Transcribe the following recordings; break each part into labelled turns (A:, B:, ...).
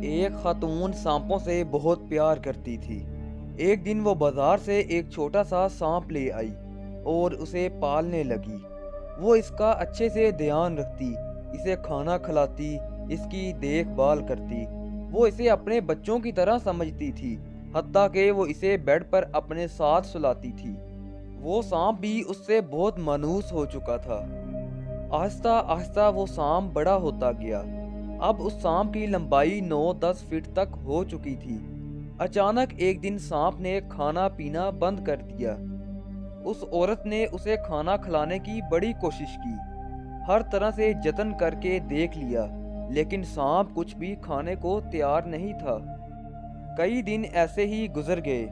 A: ایک खातून सांपों से बहुत प्यार करती थी। एक दिन वो बाजार से एक छोटा सा सांप ले आई और उसे पालने लगी। वो इसका अच्छे से ध्यान रखती, इसे खाना खिलाती, इसकी देखभाल करती। वो इसे अपने बच्चों की तरह समझती थी, हत्ता कि वो इसे बेड पर अपने साथ सुलाती थी। वो सांप भी उससे बहुत मायूस हो चुका था। आहिस्ता आहिस्ता वो सांप बड़ा होता गया। अब उस सांप की लंबाई 9-10 फीट तक हो चुकी थी। अचानक एक दिन सांप ने खाना पीना बंद कर दिया। उस औरत ने उसे खाना खिलाने की बड़ी कोशिश की, हर तरह से जतन करके देख लिया, लेकिन सांप कुछ भी खाने को तैयार नहीं था। कई दिन ऐसे ही गुजर गए।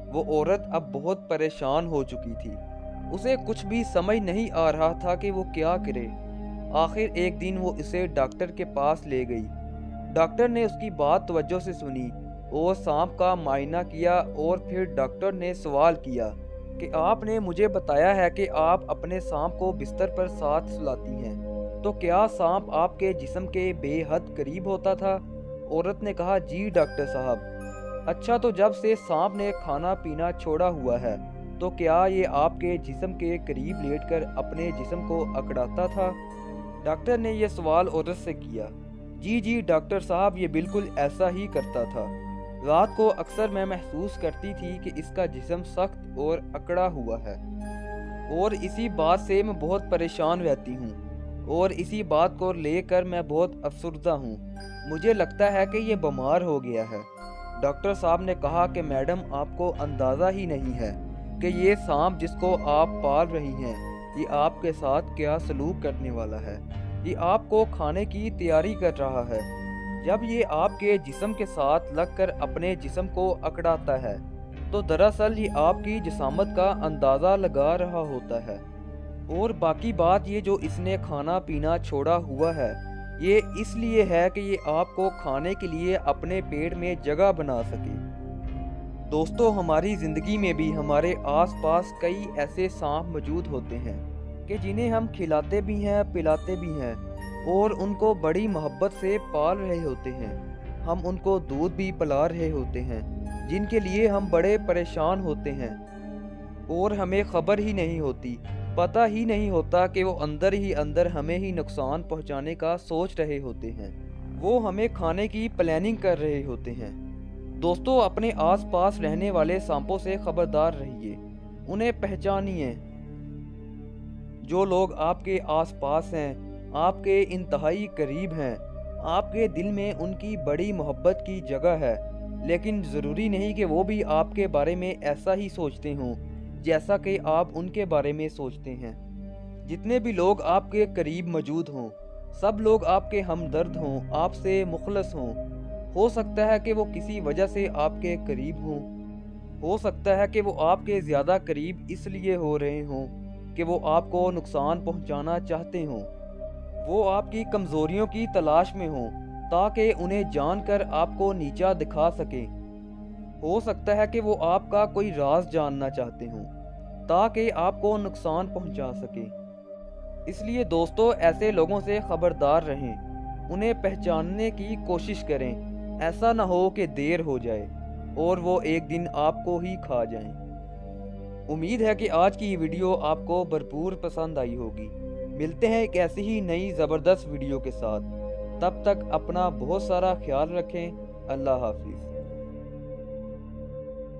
A: वो औरत अब बहुत परेशान हो चुकी थी। उसे कुछ भी समझ नहीं आ रहा था कि वो क्या करे। आखिर एक दिन वो इसे डॉक्टर के पास ले गई। डॉक्टर ने उसकी बात तवज्जो से सुनी और सांप का मायना किया, और फिर डॉक्टर ने सवाल किया कि आपने मुझे बताया है कि आप अपने सांप को बिस्तर पर साथ सुलाती हैं, तो क्या सांप आपके जिस्म के बेहद करीब होता था? औरत ने कहा, जी डॉक्टर साहब। अच्छा, तो जब से सांप ने खाना पीना छोड़ा हुआ है, तो क्या ये आपके जिस्म के करीब लेटकर अपने जिस्म को अकड़ाता था? डॉक्टर ने यह सवाल औरत से किया। जी जी डॉक्टर साहब, ये बिल्कुल ऐसा ही करता था। रात को अक्सर मैं महसूस करती थी कि इसका जिस्म सख्त और अकड़ा हुआ है, और इसी बात से मैं बहुत परेशान रहती हूँ, और इसी बात को लेकर मैं बहुत अफसरदा हूँ। मुझे लगता है कि ये बीमार हो गया है। डॉक्टर साहब ने कहा कि मैडम, आपको अंदाज़ा ही नहीं है कि ये सांप जिसको आप पाल रही हैं, ये आपके साथ क्या सलूक करने वाला है। ये आपको खाने की तैयारी कर रहा है। जब ये आपके जिस्म के साथ लगकर अपने जिस्म को अकड़ाता है, तो दरअसल ये आपकी जिसामत का अंदाज़ा लगा रहा होता है। और बाकी बात, ये जो इसने खाना पीना छोड़ा हुआ है, ये इसलिए है कि ये आपको खाने के लिए अपने पेट में जगह बना सके। दोस्तों, हमारी ज़िंदगी में भी हमारे आसपास कई ऐसे सांप मौजूद होते हैं कि जिन्हें हम खिलाते भी हैं, पिलाते भी हैं, और उनको बड़ी मोहब्बत से पाल रहे होते हैं। हम उनको दूध भी पिला रहे होते हैं, जिनके लिए हम बड़े परेशान होते हैं, और हमें खबर ही नहीं होती, पता ही नहीं होता कि वो अंदर ही अंदर हमें ही नुकसान पहुंचाने का सोच रहे होते हैं। वो हमें खाने की प्लानिंग कर रहे होते हैं। दोस्तों, अपने आसपास रहने वाले सांपों से खबरदार रहिए, उन्हें पहचानिए। जो लोग आपके आसपास हैं, आपके इंतहाई करीब हैं, आपके दिल में उनकी बड़ी मोहब्बत की जगह है, लेकिन ज़रूरी नहीं कि वो भी आपके बारे में ऐसा ही सोचते हों जैसा कि आप उनके बारे में सोचते हैं। जितने भी लोग आपके करीब मौजूद हों, सब लोग आपके हमदर्द हों, आपसे मुखलस हों। हो सकता है कि वो किसी वजह से आपके करीब हों, हो सकता है कि वो आपके ज़्यादा करीब इसलिए हो रहे हों कि वो आपको नुकसान पहुंचाना चाहते हों। वो आपकी कमज़ोरियों की तलाश में हों, ताकि उन्हें जानकर आपको नीचा दिखा सकें। हो सकता है कि वो आपका कोई राज जानना चाहते हों, ताकि आपको नुकसान पहुंचा सके। इसलिए दोस्तों, ऐसे लोगों से खबरदार रहें, उन्हें पहचानने की कोशिश करें। ऐसा ना हो कि देर हो जाए और वो एक दिन आपको ही खा जाएं। उम्मीद है कि आज की ये वीडियो आपको भरपूर पसंद आई होगी। मिलते हैं एक ऐसी ही नई ज़बरदस्त वीडियो के साथ। तब तक अपना बहुत सारा ख्याल रखें। अल्लाह हाफिज़।